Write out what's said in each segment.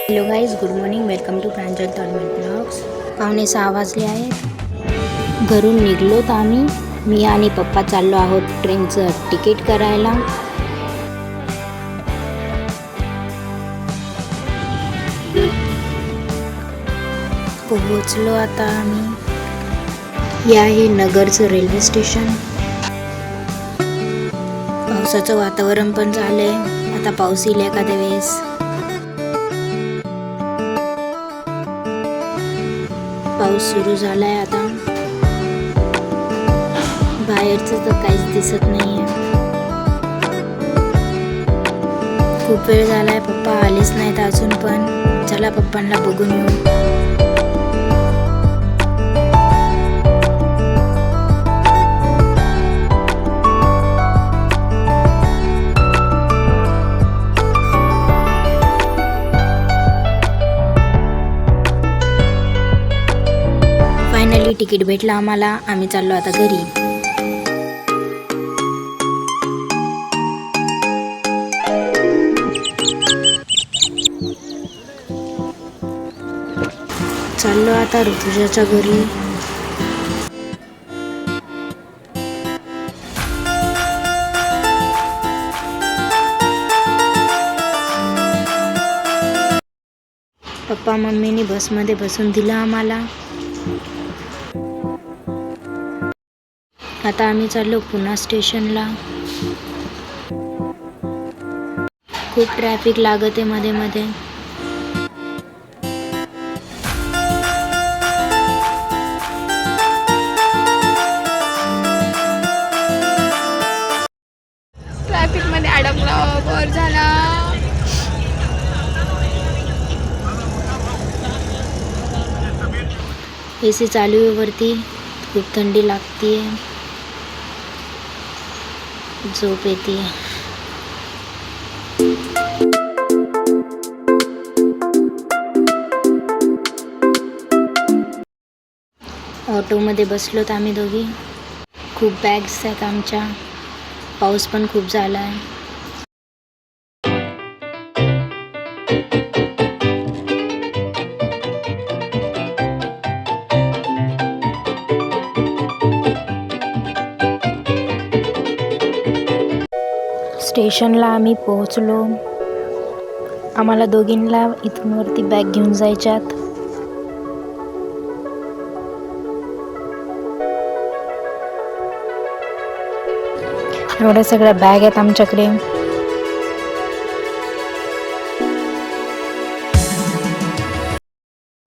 Hello guys, good morning. Welcome to Pranjal Talmal blogs. 5:45 वाजले आहेत. घरून निघलो तर मी आणि पप्पा चाललो आहोत ट्रेनचं तिकीट करायला. पोहोचलो आता आम्ही. हे आहे नगरचं रेल्वे स्टेशन. पावसाचं वातावरण पण झालंय. आता पाऊस येईल एखाद्या वेळेस. पाऊस सुरू झालाय आता. बाहेरचं तर काहीच दिसत नाहीये. खूप वेळ झालाय, पप्पा आलेच नाहीत अजून पण. चला पप्पांना बघून येऊ. फायनली तिकीट भेटलं आम्हाला. आम्ही चाललो आता घरी. चाललो आता ऋतुजाच्या घरी. पप्पा मम्मीने बसमध्ये बसून दिलं आम्हाला. आता आम्ही चाललो पुन्हा स्टेशनला. खूप ट्रॅफिक लागत आहे मध्ये मध्ये. ट्रॅफिक मध्ये अडकला, वर झाला. AC चालू आहे वरती. खूप थंडी लागतीये. झोप येते. ऑटोमध्ये बसलोत आम्ही दोघी. खूप बॅग्स आहेत आमच्या. पाऊस पण खूप झाला आहे. स्टेशनला आम्ही पोहोचलो. आम्हाला दोघींना इथून वरती बॅग घेऊन जायच्यात. एवढ्या सगळ्या बॅग आहेत आमच्याकडे.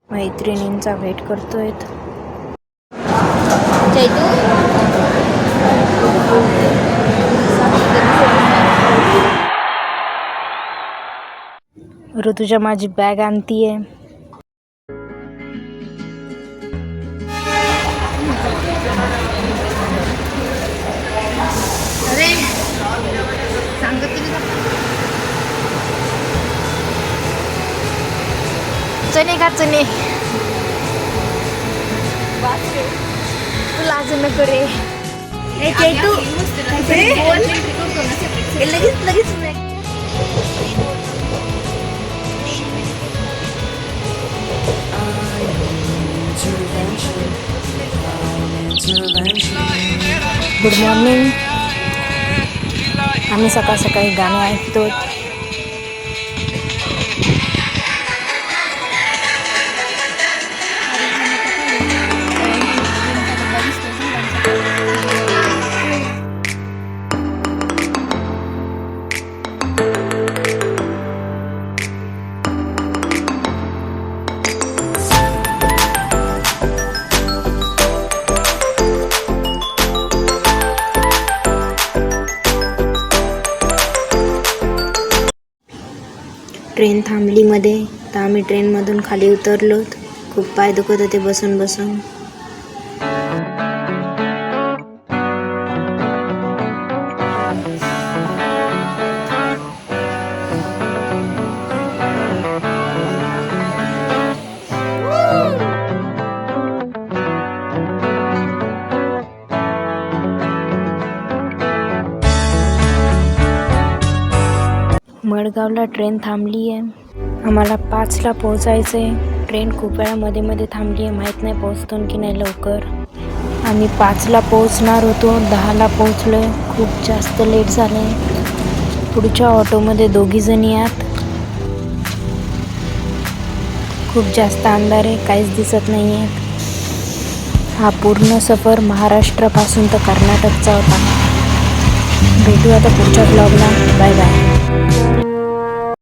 मैत्रिणींचा वेट करतोय. ऋतुजा माझी बॅग आणतीये. चणे का चणे? तू लाज नको रे. लगेच गुड मॉर्निंग. आम्ही सकाळ सकाळी गाणे ऐकतो. ट्रेन थांबली मध्ये, तर आम्ही ट्रेनमधून खाली उतरलो. खूप पाय दुखत होते बसून बसून. शेगावला ट्रेन थांबली आहे. आम्हाला 5ला पोहोचायचं आहे. ट्रेन खूप वेळा मध्ये मध्ये थांबली आहे. माहीत नाही पोहोचतो की नाही लवकर. आम्ही 5ला पोहोचणार होतो, 10ला पोहोचलो आहे. खूप जास्त लेट झालं आहे. पुढच्या ऑटोमध्ये 2 जणी आहात. खूप जास्त अंधार आहे, काहीच दिसत नाही आहे. हा पूर्ण सफर महाराष्ट्रापासून तर कर्नाटकचा होता. भेटू आता पुढच्या ब्लॉगला. Bye bye.